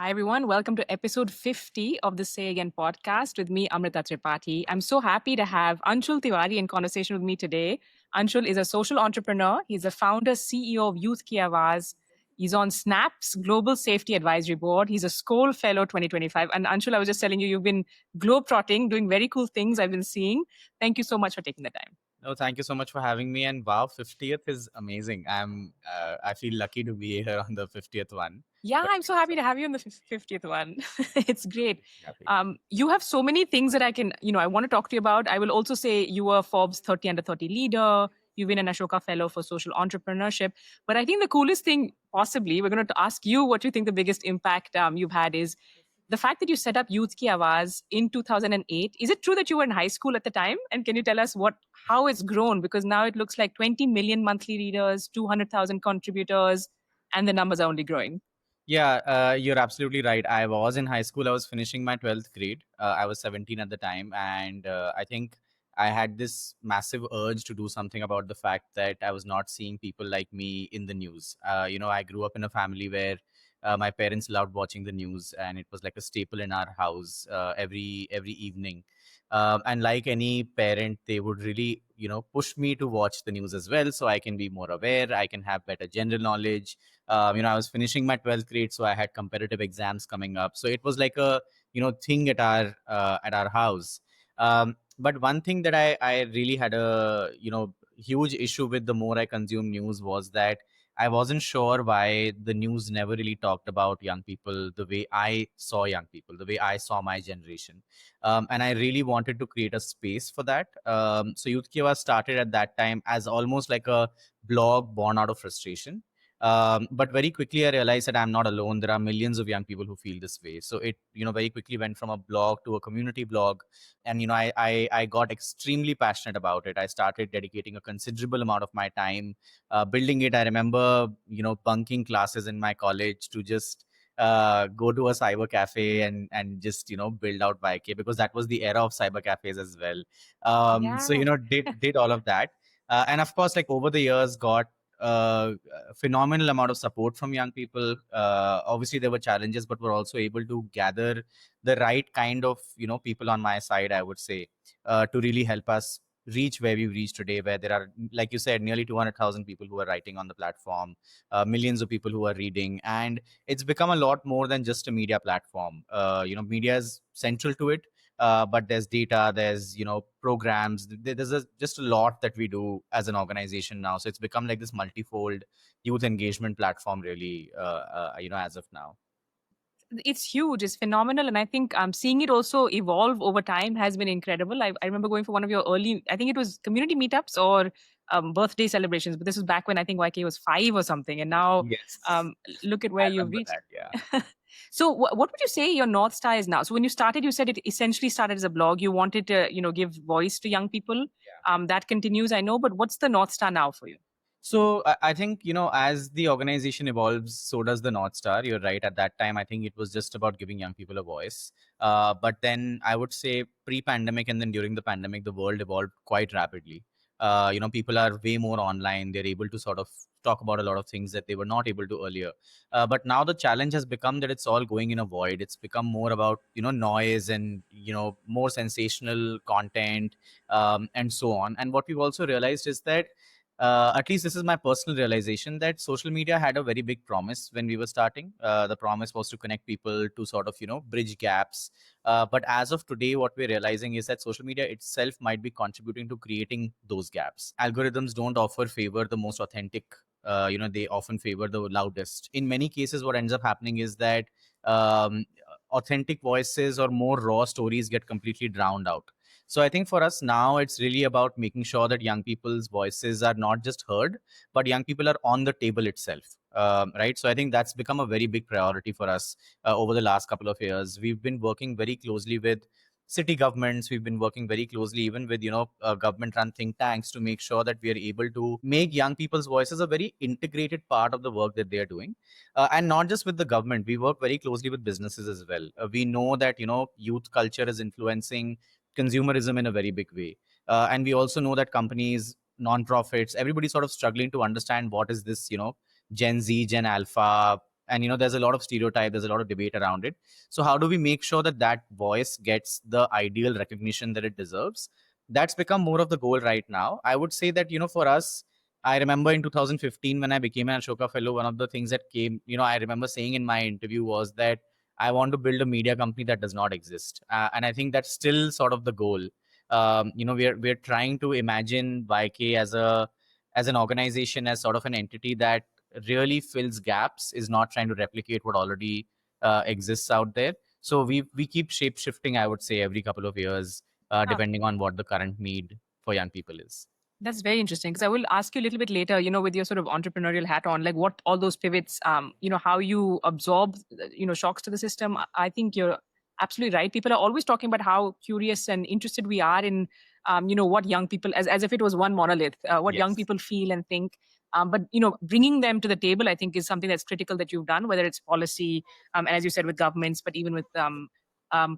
Hi, everyone. Welcome to episode 50 of the Say Again podcast with me, Amrita Tripathi. I'm so happy to have Anshul Tewari in conversation with me today. Anshul is a social entrepreneur. He's the founder, CEO of Youth Ki Awaaz. He's on SNAP's Global Safety Advisory Board. He's a Skoll Fellow 2025. And Anshul, I was just telling you, you've been globetrotting, doing very cool things I've been seeing. Thank you so much for taking the time. No, thank you so much for having me. And wow, 50th is amazing. I feel lucky to be here on the 50th one. Yeah, But I'm thank so you happy so to much. have you on the 50th one. It's great. Really happy. You have so many things that I want to talk to you about. I will also say you were Forbes 30 under 30 leader. You've been an Ashoka Fellow for social entrepreneurship. But I think the coolest thing, possibly, we're going to ask you what you think the biggest impact you've had is the fact that you set up Youth Ki Awaaz in 2008. Is it true that you were in high school at the time? And can you tell us how it's grown? Because now it looks like 20 million monthly readers, 200,000 contributors, and the numbers are only growing. Yeah, you're absolutely right. I was in high school. I was finishing my 12th grade. I was 17 at the time. And I think I had this massive urge to do something about the fact that I was not seeing people like me in the news. I grew up in a family where my parents loved watching the news, and it was like a staple in our house every evening. And like any parent, they would really, push me to watch the news as well, so I can be more aware. I can have better general knowledge. I was finishing my 12th grade, so I had competitive exams coming up. So it was like a thing at our house. But one thing that I really had a huge issue with the more I consume news was that I wasn't sure why the news never really talked about young people the way I saw young people, the way I saw my generation. And I really wanted to create a space for that. So Youth Ki Awaaz started at that time as almost like a blog born out of frustration. But very quickly I realized that I'm not alone. There are millions of young people who feel this way. So it very quickly went from a blog to a community blog. And I got extremely passionate about it. I started dedicating a considerable amount of my time building it. I remember bunking classes in my college to just go to a cyber cafe and just build out YK, because that was the era of cyber cafes as well. So Yeah. did all of that. And of course, like over the years, got a phenomenal amount of support from young people. Obviously, there were challenges, but we're also able to gather the right kind of people on my side, I would say, to really help us reach where we've reached today, where there are, like you said, nearly 200,000 people who are writing on the platform, millions of people who are reading, and it's become a lot more than just a media platform. Media is central to it, but there's data, there's programs. There's just a lot that we do as an organization now. So it's become like this multifold youth engagement platform, really. As of now. It's huge. It's phenomenal. And I think seeing it also evolve over time has been incredible. I remember going for one of your early, I think it was community meetups or birthday celebrations, but this was back when I think YK was 5 or something. And now Yes, um, look at where I you've remember reached. that. Yeah. So what would you say your North Star is now? So when you started, you said it essentially started as a blog. You wanted to, give voice to young people. That continues, I know, but what's the North Star now for you? So I think, as the organization evolves, so does the North Star. You're right. At that time, I think it was just about giving young people a voice. But then I would say pre-pandemic and then during the pandemic, the world evolved quite rapidly. People are way more online. They're able to sort of talk about a lot of things that they were not able to earlier. But now the challenge has become that it's all going in a void. It's become more about, noise and, more sensational content, and so on. And what we've also realized is that at least this is my personal realization, that social media had a very big promise when we were starting. The promise was to connect people, to sort of bridge gaps. But as of today, what we're realizing is that social media itself might be contributing to creating those gaps. Algorithms don't offer favor the most authentic. They often favor the loudest. In many cases, what ends up happening is that um, authentic voices or more raw stories get completely drowned out. So I think for us now, it's really about making sure that young people's voices are not just heard, but young people are on the table itself. Right. So I think that's become a very big priority for us over the last couple of years. We've been working very closely with city governments. We've been working very closely even with government run think tanks, to make sure that we are able to make young people's voices a very integrated part of the work that they are doing. And not just with the government, we work very closely with businesses as well. We know that youth culture is influencing consumerism in a very big way. And we also know that companies, non-profits, everybody's sort of struggling to understand what is this, Gen Z, Gen Alpha, and there's a lot of stereotype, there's a lot of debate around it. So how do we make sure that that voice gets the ideal recognition that it deserves? That's become more of the goal right now. I would say that for us, I remember in 2015 when I became an Ashoka Fellow, one of the things that came, I remember saying in my interview was that I want to build a media company that does not exist, and I think that's still sort of the goal. We're trying to imagine YK as an organization, as sort of an entity that really fills gaps, is not trying to replicate what already exists out there. So we keep shape shifting, I would say, every couple of years, depending on what the current need for young people is. That's very interesting because I will ask you a little bit later, with your sort of entrepreneurial hat on, like what all those pivots, how you absorb, shocks to the system. I think you're absolutely right. People are always talking about how curious and interested we are in, what young people, as if it was one monolith, what young Yes. people feel and think. But, bringing them to the table, I think is something that's critical that you've done, whether it's policy, and as you said, with governments, but even with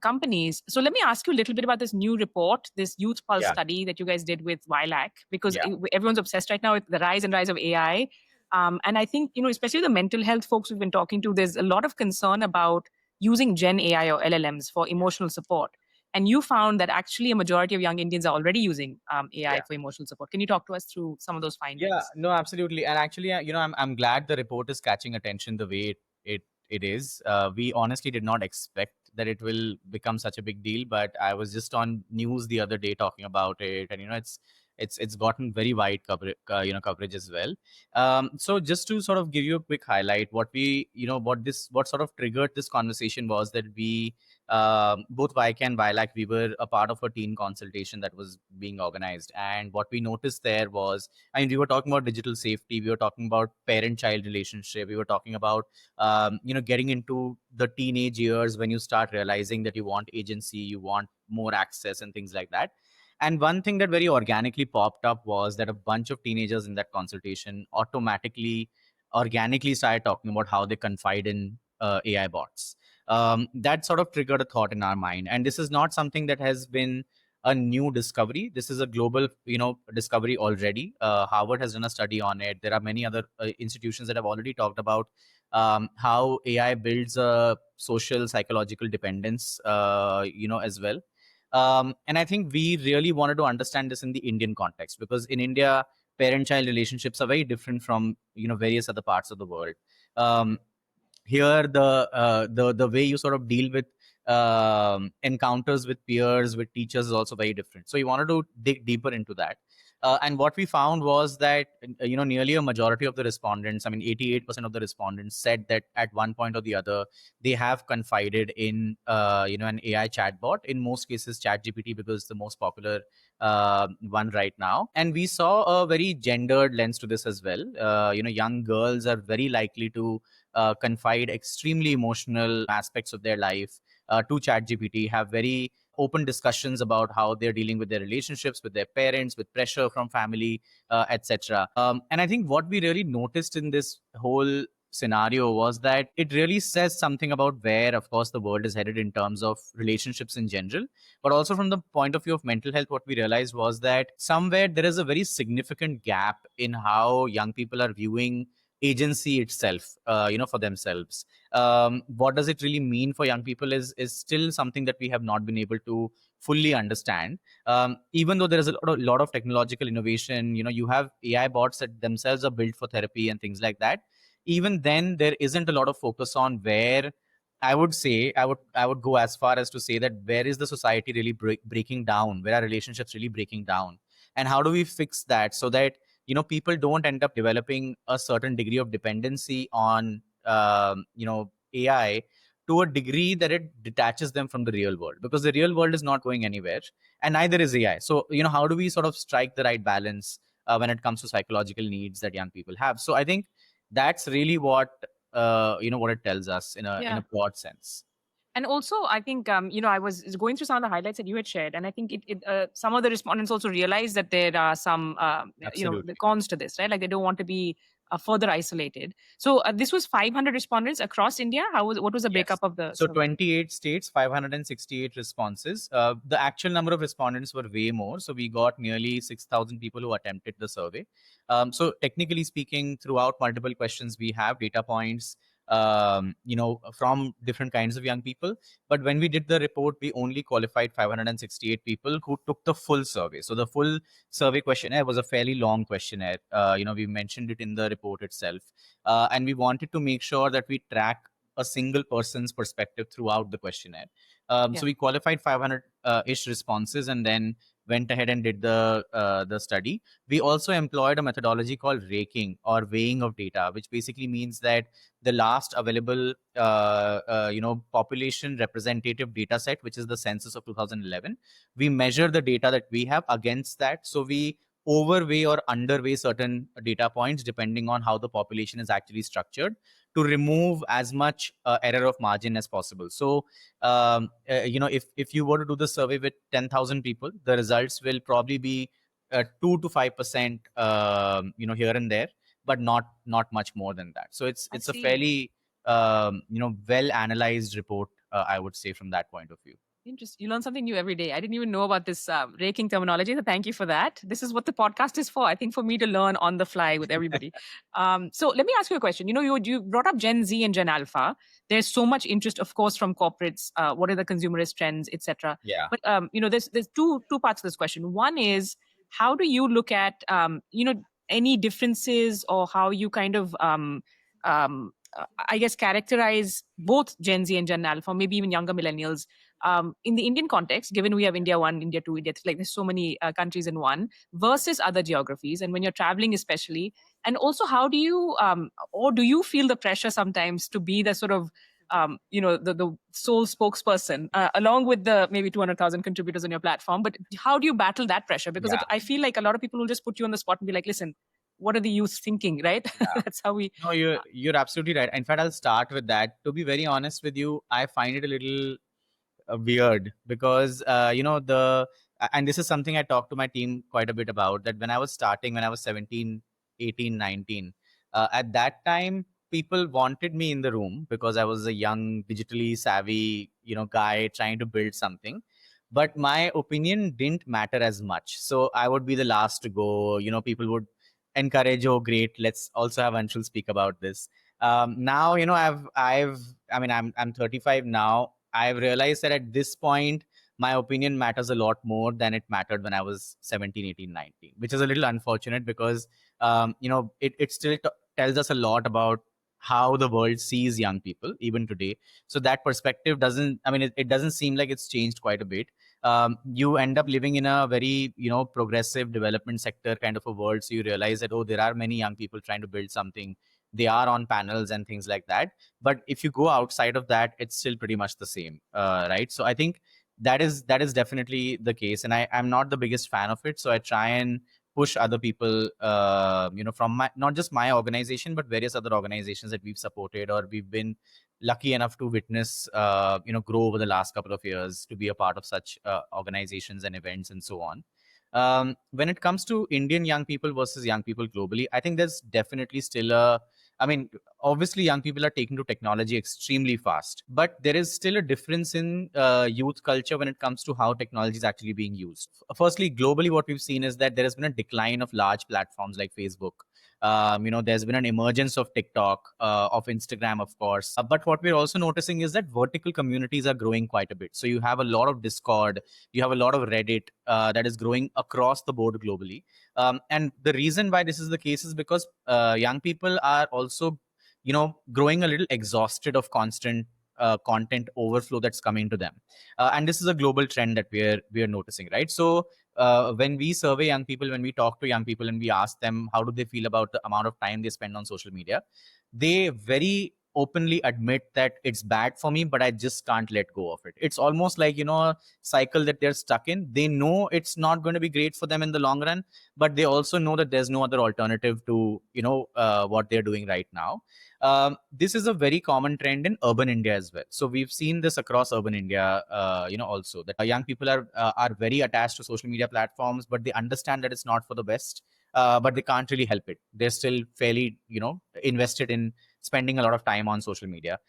companies. So let me ask you a little bit about this new report, this Youth Pulse Yeah. study that you guys did with YLAC, because Yeah. everyone's obsessed right now with the rise and rise of AI. And I think, especially the mental health folks we've been talking to, there's a lot of concern about using Gen AI or LLMs for emotional support. And you found that actually a majority of young Indians are already using AI Yeah. for emotional support. Can you talk to us through some of those Yeah, findings? no, absolutely. And actually, I'm glad the report is catching attention the way it is. We honestly did not expect that it will become such a big deal, but I was just on news the other day talking about it, and it's gotten very wide coverage as well. So just to sort of give you a quick highlight, what sort of triggered this conversation was that we both YK and YLAC, we were a part of a teen consultation that was being organized, and what we noticed there was, I mean, we were talking about digital safety. We were talking about parent-child relationship. We were talking about, getting into the teenage years when you start realizing that you want agency, you want more access, and things like that. And one thing that very organically popped up was that a bunch of teenagers in that consultation organically started talking about how they confide in AI bots. That sort of triggered a thought in our mind. And this is not something that has been a new discovery. This is a global, discovery already. Harvard has done a study on it. There are many other institutions that have already talked about how AI builds a social psychological dependence, as well. And I think we really wanted to understand this in the Indian context, because in India, parent-child relationships are very different from various other parts of the world. Um, Here, the way you sort of deal with encounters with peers, with teachers, is also very different. So we wanted to dig deeper into that. And what we found was that nearly a majority of the respondents, I mean 88% of the respondents, said that at one point or the other they have confided in an AI chatbot. In most cases, ChatGPT, because it's the most popular one right now. And we saw a very gendered lens to this as well. Young girls are very likely to confide extremely emotional aspects of their life to ChatGPT, have very open discussions about how they're dealing with their relationships with their parents, with pressure from family, etc. And I think what we really noticed in this whole scenario was that it really says something about where, of course, the world is headed in terms of relationships in general, but also from the point of view of mental health. What we realized was that somewhere there is a very significant gap in how young people are viewing agency itself, for themselves. What does it really mean for young people is still something that we have not been able to fully understand. Even though there is a lot of technological innovation, you have AI bots that themselves are built for therapy and things like that. Even then, there isn't a lot of focus on where, I would go as far as to say that where is the society really breaking down? Where are relationships really breaking down? And how do we fix that so that people don't end up developing a certain degree of dependency on AI, to a degree that it detaches them from the real world, because the real world is not going anywhere, and neither is AI. So how do we sort of strike the right balance when it comes to psychological needs that young people have? So I think that's really what it tells us in a Yeah. broad sense. And also, I think, I was going through some of the highlights that you had shared, and I think some of the respondents also realized that there are some, the Absolutely. cons to this, right? Like they don't want to be further isolated. So this was 500 respondents across India. What was the breakup Yes. of the So survey? 28 states, 568 responses. The actual number of respondents were way more. So we got nearly 6,000 people who attempted the survey. So technically speaking, throughout multiple questions, we have data points from different kinds of young people. But when we did the report, we only qualified 568 people who took the full survey. So the full survey questionnaire was a fairly long questionnaire. We mentioned it in the report itself. And we wanted to make sure that we track a single person's perspective throughout the questionnaire. So Yeah. we qualified 500-ish responses and then went ahead and did the study. We also employed a methodology called raking or weighing of data, which basically means that the last available population representative data set, which is the census of 2011, we measure the data that we have against that. So we overweigh or underweigh certain data points depending on how the population is actually structured to remove as much error of margin as possible. So if you were to do the survey with 10,000 people, the results will probably be 2 to 5%, here and there, but not much more than that. So I it's a see. fairly well analyzed report, I would say, from that point of view. Interesting. You learn something new every day. I didn't even know about this raking terminology. So thank you for that. This is what the podcast is for. I think for me to learn on the fly with everybody. So let me ask you a question. You brought up Gen Z and Gen Alpha. There's so much interest, of course, from corporates. What are the consumerist trends, etc. Yeah. But there's two parts of this question. One is how do you look at any differences or how you kind of I guess characterize both Gen Z and Gen Alpha, maybe even younger millennials in the Indian context, given we have India 1, India 2, India 3, like there's so many countries in one versus other geographies. And when you're traveling, especially, and also how do you, or do you feel the pressure sometimes to be the sort of, the sole spokesperson along with the maybe 200,000 contributors on your platform? But how do you battle that pressure? Because Yeah. I feel like a lot of people will just put you on the spot and be like, listen, what are the youth thinking, right? Yeah. That's how we. No, you're absolutely right. In fact, I'll start with that. To be very honest with you, I find it a little weird because and this is something I talked to my team quite a bit about, that when I was starting, when I was 17, 18, 19, at that time people wanted me in the room because I was a young, digitally savvy guy trying to build something, but my opinion didn't matter as much. So I would be the last to go. People would encourage, oh great, let's also have Anshul speak about this. Now I'm 35 now. I've realized that at this point, my opinion matters a lot more than it mattered when I was 17, 18, 19, which is a little unfortunate because, it still tells us a lot about how the world sees young people even today. So that perspective it doesn't seem like it's changed quite a bit. You end up living in a very, progressive development sector kind of a world. So you realize that, oh, there are many young people trying to build something. They are on panels and things like that, but if you go outside of that, it's still pretty much the same, right? So I think that is definitely the case, and I'm not the biggest fan of it. So I try and push other people, from my, not just my organization, but various other organizations that we've supported or we've been lucky enough to witness, grow over the last couple of years, to be a part of such organizations and events and so on. When it comes to Indian young people versus young people globally, I think there's definitely still I mean, obviously, young people are taking to technology extremely fast, but there is still a difference in youth culture when it comes to how technology is actually being used. Firstly, globally, what we've seen is that there has been a decline of large platforms like Facebook. There's been an emergence of TikTok, of Instagram, of course. But what we're also noticing is that vertical communities are growing quite a bit. So you have a lot of Discord, you have a lot of Reddit that is growing across the board globally. And the reason why this is the case is because young people are also, growing a little exhausted of constant content overflow that's coming to them. And this is a global trend that we're noticing, right? So when we survey young people, when we talk to young people and we ask them how do they feel about the amount of time they spend on social media, they very openly admit that it's bad for me, but I just can't let go of it. It's almost like, a cycle that they're stuck in. They know it's not going to be great for them in the long run, but they also know that there's no other alternative to, what they're doing right now. This is a very common trend in urban India as well. So we've seen this across urban India, also that young people are very attached to social media platforms, but they understand that it's not for the best. But they can't really help it. They're still fairly, invested in spending a lot of time on social media.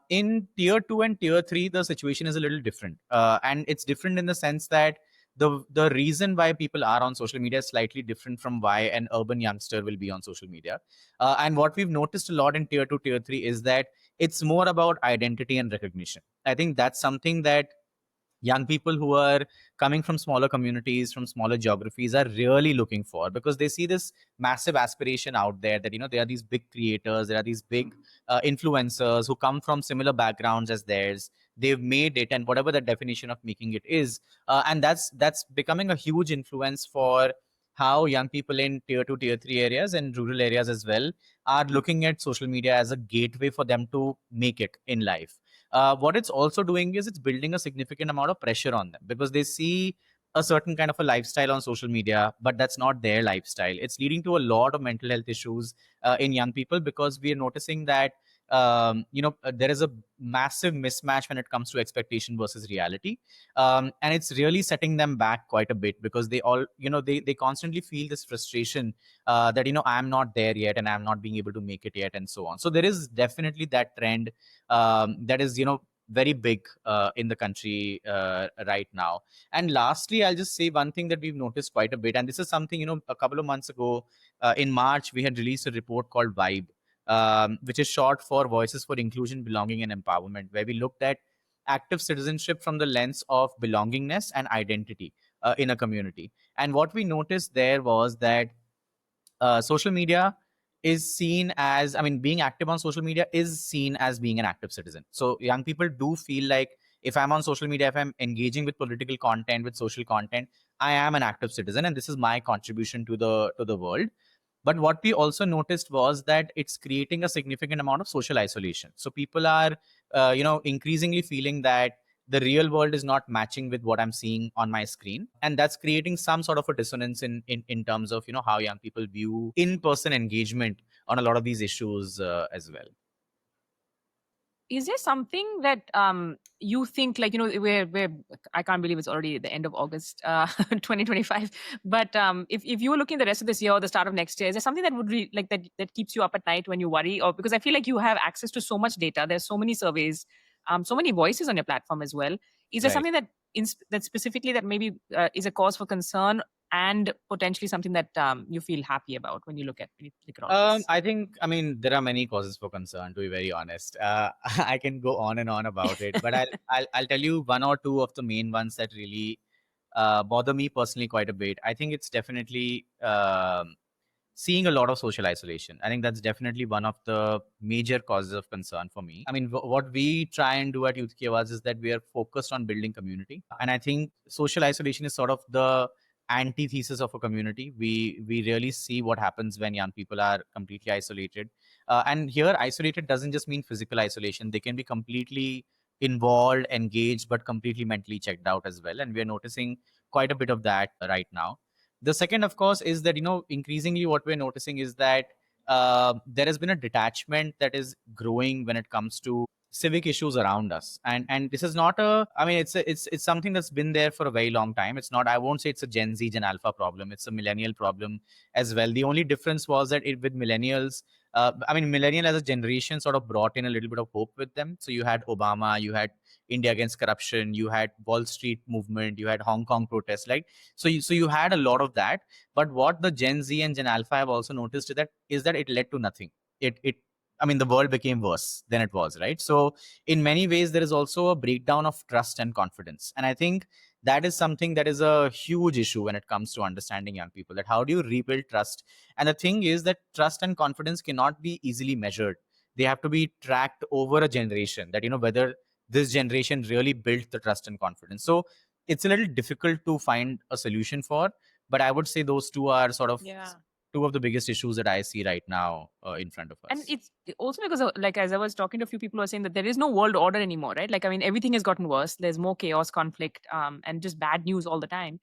In tier 2 and tier 3, the situation is a little different. And it's different in the sense that the reason why people are on social media is slightly different from why an urban youngster will be on social media. And what we've noticed a lot in tier 2, tier 3 is that it's more about identity and recognition. I think that's something that young people who are coming from smaller communities, from smaller geographies, are really looking for, because they see this massive aspiration out there that, there are these big creators, there are these big influencers who come from similar backgrounds as theirs. They've made it, and whatever the definition of making it is, and that's becoming a huge influence for how young people in tier 2, tier 3 areas and rural areas as well are looking at social media as a gateway for them to make it in life. What it's also doing is it's building a significant amount of pressure on them, because they see a certain kind of a lifestyle on social media, but that's not their lifestyle. It's leading to a lot of mental health issues in young people, because we are noticing that there is a massive mismatch when it comes to expectation versus reality, and it's really setting them back quite a bit, because they all they constantly feel this frustration that I'm not there yet and I'm not being able to make it yet, and so on. So there is definitely that trend that is very big in the country right now. And lastly, I'll just say one thing that we've noticed quite a bit, and this is something a couple of months ago, in March, we had released a report called Vibe, which is short for Voices for Inclusion, Belonging, and Empowerment, where we looked at active citizenship from the lens of belongingness and identity in a community. And what we noticed there was that social media is seen as, I mean, being active on social media is seen as being an active citizen. So young people do feel like, if I'm on social media, if I'm engaging with political content, with social content, I am an active citizen, and this is my contribution to the world. But what we also noticed was that it's creating a significant amount of social isolation. So people are, increasingly feeling that the real world is not matching with what I'm seeing on my screen, and that's creating some sort of a dissonance in terms of how young people view in-person engagement on a lot of these issues as well. Is there something that you think, like, where I can't believe it's already the end of August 2025, but if you were looking the rest of this year or the start of next year, is there something that would like that keeps you up at night when you worry? Or because I feel like you have access to so much data, there's so many surveys, so many voices on your platform as well. Is there Right. something that specifically that maybe is a cause for concern, and potentially something that you feel happy about when you look at all of this? I think, I mean, there are many causes for concern, to be very honest. I can go on and on about it, but I'll tell you one or two of the main ones that really bother me personally quite a bit. I think it's definitely seeing a lot of social isolation. I think that's definitely one of the major causes of concern for me. I mean, what we try and do at Youth Ki Awaaz is that we are focused on building community, and I think social isolation is sort of the antithesis of a community. We really see what happens when young people are completely isolated, and here isolated doesn't just mean physical isolation. They can be completely involved, engaged, but completely mentally checked out as well, and we're noticing quite a bit of that right now. The second, of course, is that increasingly what we're noticing is that there has been a detachment that is growing when it comes to civic issues around us, and this is not a, I mean, it's something that's been there for a very long time. It's not, I won't say it's a Gen Alpha problem, it's a millennial problem as well. The only difference was that with millennials, I mean, millennial as a generation sort of brought in a little bit of hope with them. So you had Obama, you had India against corruption, you had Wall Street movement, you had Hong Kong protests, like, so you had a lot of that. But what the Gen Z and Gen Alpha have also noticed is that it led to nothing. It I mean, the world became worse than it was, right? So in many ways, there is also a breakdown of trust and confidence. And I think that is something that is a huge issue when it comes to understanding young people, that how do you rebuild trust? And the thing is that trust and confidence cannot be easily measured. They have to be tracked over a generation, that whether this generation really built the trust and confidence. So it's a little difficult to find a solution for, but I would say those two are sort of Yeah. two of the biggest issues that I see right now in front of And us. it's also because of, like, as I was talking to a few people who are saying that there is no world order anymore, right? Like, I mean, everything has gotten worse. There's more chaos, conflict, and just bad news all the time.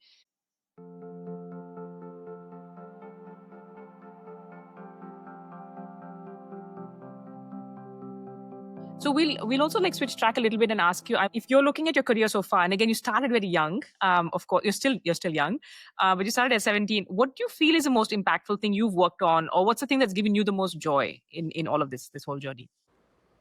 So we'll also like switch track a little bit and ask you, if you're looking at your career so far, and again you started very young. Of course, you're still young, but you started at 17. What do you feel is the most impactful thing you've worked on, or what's the thing that's given you the most joy in all of this whole journey?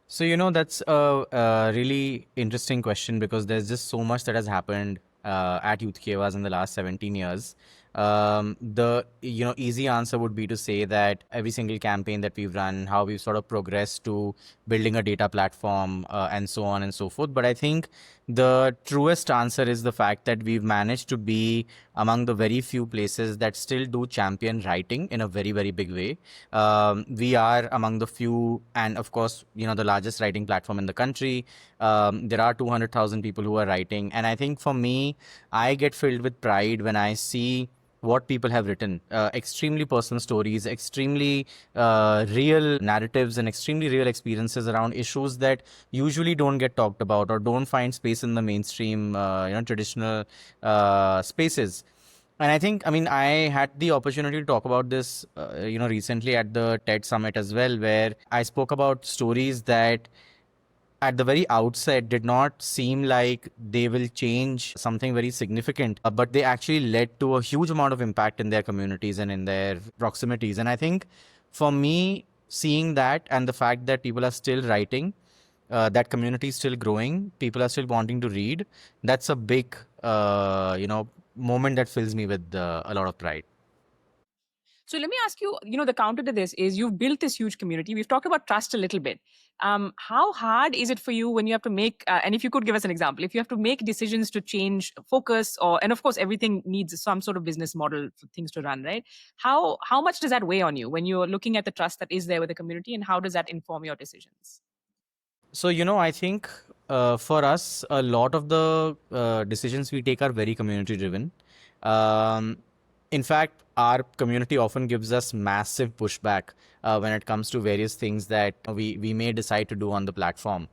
So, that's a really interesting question, because there's just so much that has happened at Youth Ki Awaaz in the last 17 years. The easy answer would be to say that every single campaign that we've run, how we've sort of progressed to building a data platform, and so on and so forth. But I think the truest answer is the fact that we've managed to be among the very few places that still do champion writing in a very, very big way. We are among the few, and of course, the largest writing platform in the country. There are 200,000 people who are writing. And I think for me, I get filled with pride when I see what people have written. Extremely personal stories, extremely real narratives, and extremely real experiences around issues that usually don't get talked about or don't find space in the mainstream, traditional spaces. And I think, I mean, I had the opportunity to talk about this, recently at the TED Summit as well, where I spoke about stories that at the very outset did not seem like they will change something very significant, but they actually led to a huge amount of impact in their communities and in their proximities. And I think for me, seeing that and the fact that people are still writing, that community is still growing, people are still wanting to read, that's a big, moment that fills me with a lot of pride. So let me ask you, the counter to this is you've built this huge community. We've talked about trust a little bit. How hard is it for you when you have to make, and if you could give us an example, if you have to make decisions to change focus and of course, everything needs some sort of business model for things to run, right? How much does that weigh on you when you're looking at the trust that is there with the community, and how does that inform your decisions? So, I think for us, a lot of the decisions we take are very community driven. Um, in fact, our community often gives us massive pushback when it comes to various things that we may decide to do on the platform.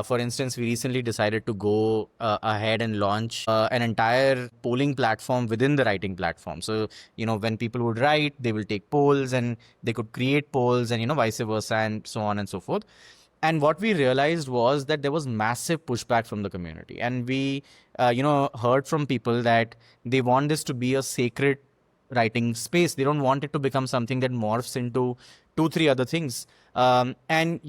For instance, we recently decided to go ahead and launch an entire polling platform within the writing platform. So, when people would write, they will take polls and they could create polls and, vice versa and so on and so forth. And what we realized was that there was massive pushback from the community, and we heard from people that they want this to be a sacred writing space. They don't want it to become something that morphs into two three other things. And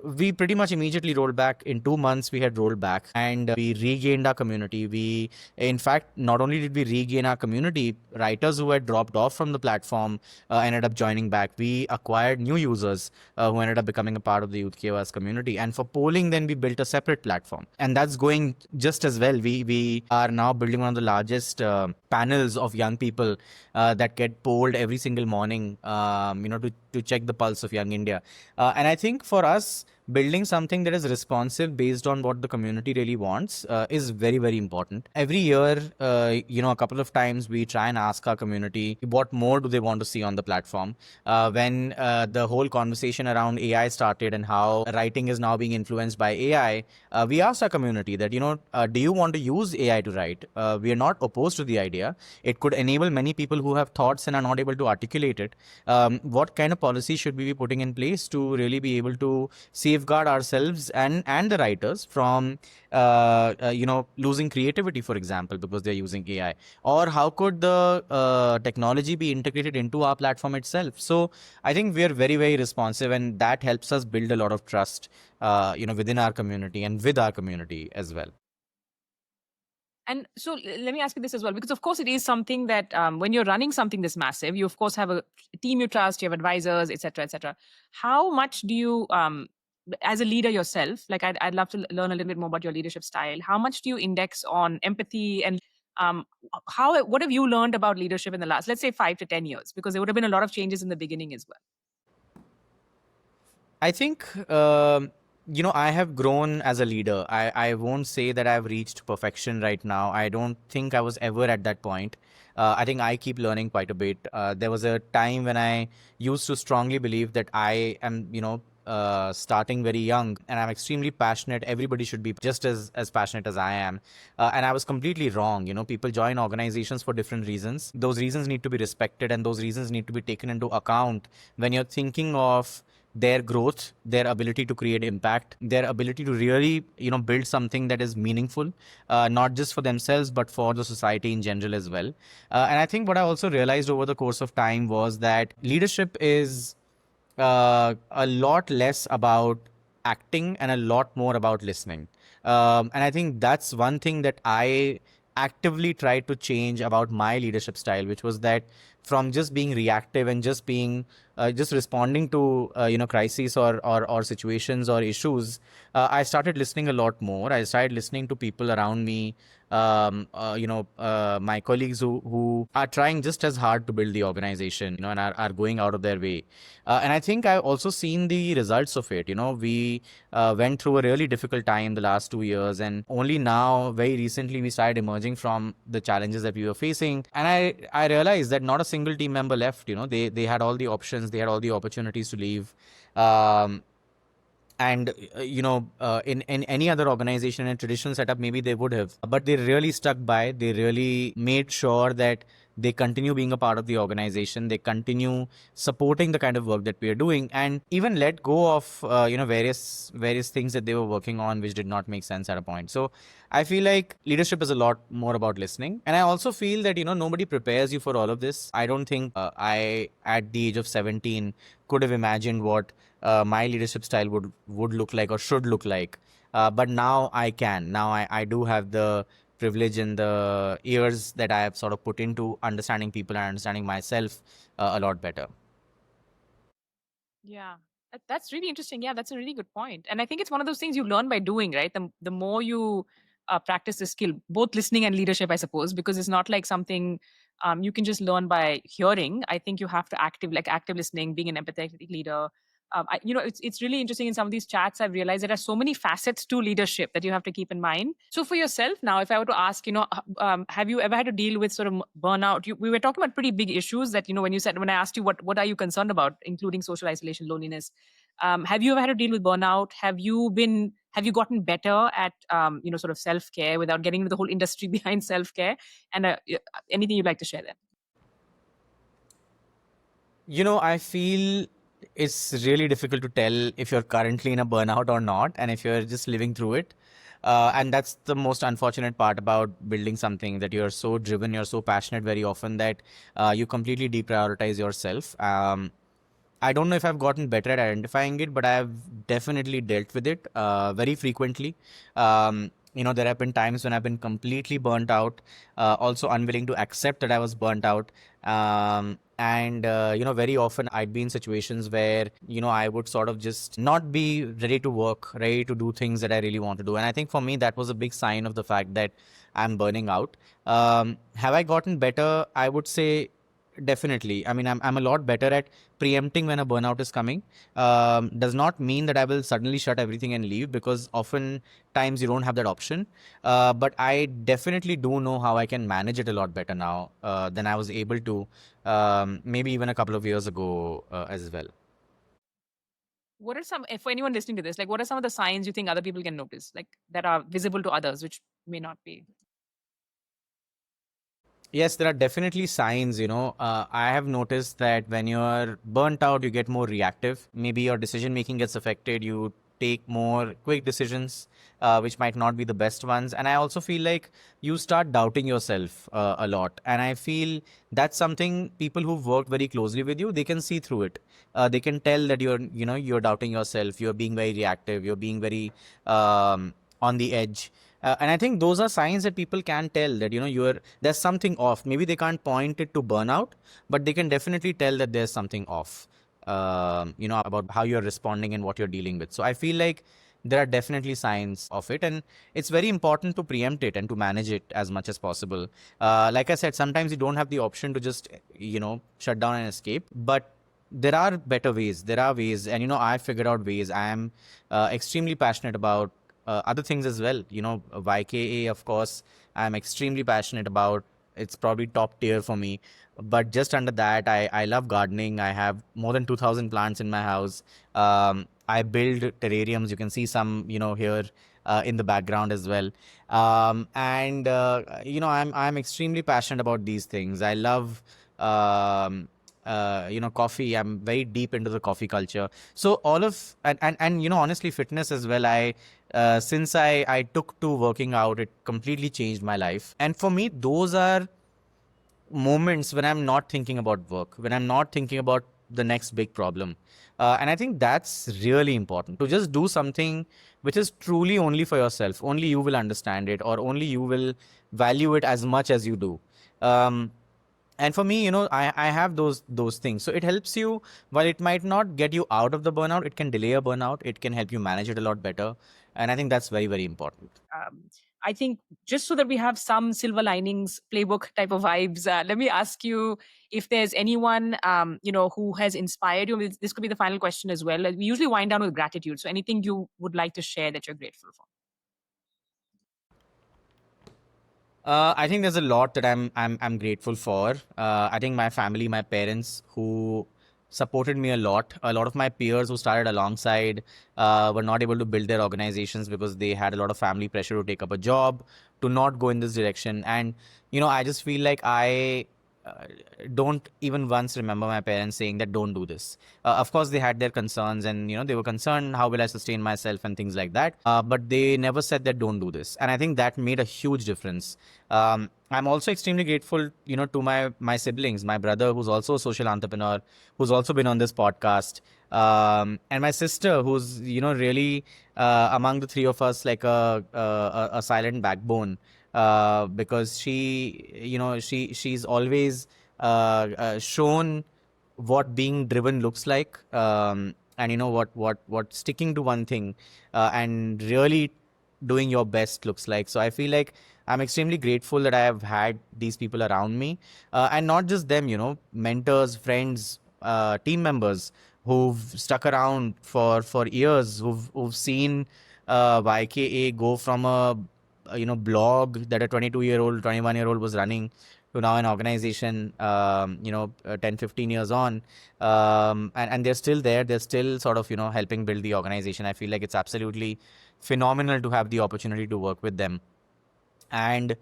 we pretty much immediately rolled back. In 2 months we had rolled back, and we regained our community. We, in fact, not only did we regain our community, writers who had dropped off from the platform ended up joining back. We acquired new users who ended up becoming a part of the Youth Ki Awaaz community. And for polling, then we built a separate platform, and that's going just as well. We are now building one of the largest panels of young people that get polled every single morning, to check the pulse of young India. And I think for us, building something that is responsive based on what the community really wants is very, very important. Every year, a couple of times we try and ask our community what more do they want to see on the platform. When the whole conversation around AI started and how writing is now being influenced by AI, we asked our community that, do you want to use AI to write? We are not opposed to the idea. It could enable many people who have thoughts and are not able to articulate it. What kind of policy should we be putting in place to really be able to safeguard ourselves and the writers from losing creativity, for example, because they're using AI? Or how could the technology be integrated into our platform itself? So I think we are very, very responsive, and that helps us build a lot of trust within our community and with our community as well. And so let me ask you this as well, because of course it is something that when you're running something this massive, you of course have a team you trust, you have advisors, etc., etc. How much do you, as a leader yourself, like I'd love to learn a little bit more about your leadership style. How much do you index on empathy, and what have you learned about leadership in the last, let's say, 5 to 10 years? Because there would have been a lot of changes in the beginning as well. I think, I have grown as a leader. I won't say that I've reached perfection right now. I don't think I was ever at that point. I think I keep learning quite a bit. There was a time when I used to strongly believe that I am, starting very young and I'm extremely passionate. Everybody should be just as passionate as I am. And I was completely wrong. People join organizations for different reasons. Those reasons need to be respected, and those reasons need to be taken into account when you're thinking of their growth, their ability to create impact, their ability to really, build something that is meaningful, not just for themselves, but for the society in general as well. And I think what I also realized over the course of time was that leadership is a lot less about acting and a lot more about listening. And I think that's one thing that I actively tried to change about my leadership style, which was that from just being reactive and just being just responding to crises or situations or issues, I started listening a lot more. I started listening to people around me, my colleagues who are trying just as hard to build the organization, and are going out of their way. And I think I've also seen the results of it. We went through a really difficult time the last 2 years, and only now, very recently, we started emerging from the challenges that we were facing. And I realized that not a single team member left. They had all the options, they had all the opportunities to leave. Um, and in any other organization and traditional setup, maybe they would have, but they really stuck by. They really made sure that they continue being a part of the organization, they continue supporting the kind of work that we are doing, and even let go of various things that they were working on which did not make sense at a point. So I feel like leadership is a lot more about listening. And I also feel that nobody prepares you for all of this. I don't think I, at the age of 17, could have imagined what my leadership style would look like or should look like. But now I can. Now I do have the privilege and the years that I have sort of put into understanding people and understanding myself a lot better. Yeah, that's really interesting. Yeah, that's a really good point. And I think it's one of those things you learn by doing, right? The more you practice the skill, both listening and leadership, I suppose, because it's not like something you can just learn by hearing. I think you have to active listening, being an empathetic leader. It's really interesting in some of these chats. I've realized there are so many facets to leadership that you have to keep in mind. So for yourself now, if I were to ask, have you ever had to deal with sort of burnout? We were talking about pretty big issues that when I asked you what are you concerned about, including social isolation, loneliness. Have you ever had to deal with burnout? Have you gotten better at sort of self care without getting into the whole industry behind self care? And anything you'd like to share there? I feel it's really difficult to tell if you're currently in a burnout or not, and if you're just living through it. And that's the most unfortunate part about building something, that you're so driven, you're so passionate very often that you completely deprioritize yourself. I don't know if I've gotten better at identifying it, but I've definitely dealt with it very frequently. There have been times when I've been completely burnt out, also unwilling to accept that I was burnt out. And very often I'd be in situations where, I would sort of just not be ready to work, ready to do things that I really want to do. And I think for me, that was a big sign of the fact that I'm burning out. Have I gotten better? I would say definitely. I mean, I'm a lot better at preempting when a burnout is coming. Does not mean that I will suddenly shut everything and leave, because often times you don't have that option. But I definitely do know how I can manage it a lot better now than I was able to maybe even a couple of years ago as well. What are for anyone listening to this, like, what are some of the signs you think other people can notice, like, that are visible to others, which may not be? Yes, there are definitely signs. I have noticed that when you're burnt out, you get more reactive. Maybe your decision making gets affected. You take more quick decisions, which might not be the best ones. And I also feel like you start doubting yourself a lot. And I feel that's something people who've worked very closely with you, they can see through it. They can tell that you're doubting yourself. You're being very reactive. You're being very on the edge. And I think those are signs that people can tell that there's something off. Maybe they can't point it to burnout, but they can definitely tell that there's something off. About how you're responding and what you're dealing with. So I feel like there are definitely signs of it, and it's very important to preempt it and to manage it as much as possible. Like I said, sometimes you don't have the option to just shut down and escape, but there are better ways. There are ways, and I figured out ways. I am extremely passionate about other things as well. YKA, of course, I'm extremely passionate about. It's probably top tier for me. But just under that, I love gardening. I have more than 2,000 plants in my house. I build terrariums. You can see some, here in the background as well. I'm extremely passionate about these things. I love, coffee. I'm very deep into the coffee culture. So all of, and honestly, fitness as well. Since I took to working out, it completely changed my life. And for me, those are moments when I'm not thinking about work, when I'm not thinking about the next big problem. And I think that's really important, to just do something which is truly only for yourself. Only you will understand it, or only you will value it as much as you do. Um, and for me, I have those things, so it helps you. While it might not get you out of the burnout, it can delay a burnout, it can help you manage it a lot better. And I think that's very, very important. um, I think just so that we have some silver linings playbook type of vibes, let me ask you if there's anyone who has inspired you. This could be the final question as well. We usually wind down with gratitude. So anything you would like to share that you're grateful for? I think there's a lot that I'm grateful for. I think my family, my parents, who supported me a lot. A lot of my peers who started alongside were not able to build their organizations because they had a lot of family pressure to take up a job, to not go in this direction. And I just feel like I don't even once remember my parents saying that don't do this. Of course, they had their concerns, and they were concerned how will I sustain myself and things like that. But they never said that don't do this, and I think that made a huge difference. I'm also extremely grateful, to my siblings, my brother who's also a social entrepreneur, who's also been on this podcast, and my sister who's really among the three of us like a silent backbone, because she's always shown what being driven looks like, and what sticking to one thing and really doing your best looks like. So I feel like I'm extremely grateful that I have had these people around me, and not just them, mentors, friends, team members who've stuck around for years, who've seen YKA go from a blog that a 22-year-old, 21-year-old was running, to now an organization, 10, 15 years on, and they're still there. They're still sort of helping build the organization. I feel like it's absolutely phenomenal to have the opportunity to work with them. And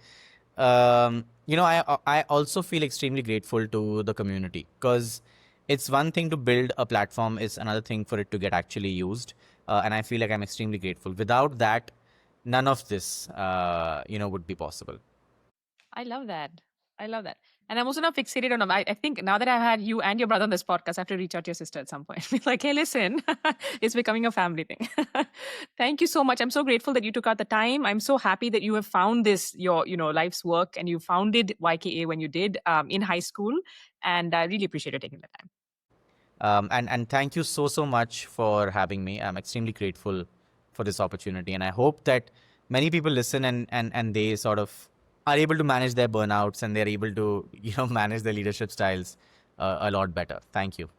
I also feel extremely grateful to the community, because it's one thing to build a platform, it's another thing for it to get actually used. And I feel like I'm extremely grateful. Without that, none of this would be possible. I love that. I love that. And I'm also now fixated on, I think now that I've had you and your brother on this podcast, I have to reach out to your sister at some point. Be like, hey, listen, it's becoming a family thing. Thank you so much. I'm so grateful that you took out the time. I'm so happy that you have found this, your, life's work, and you founded YKA when you did in high school. And I really appreciate you taking the time. And thank you so much for having me. I'm extremely grateful for this opportunity, and I hope that many people listen, and they sort of are able to manage their burnouts, and they're able to manage their leadership styles a lot better. Thank you.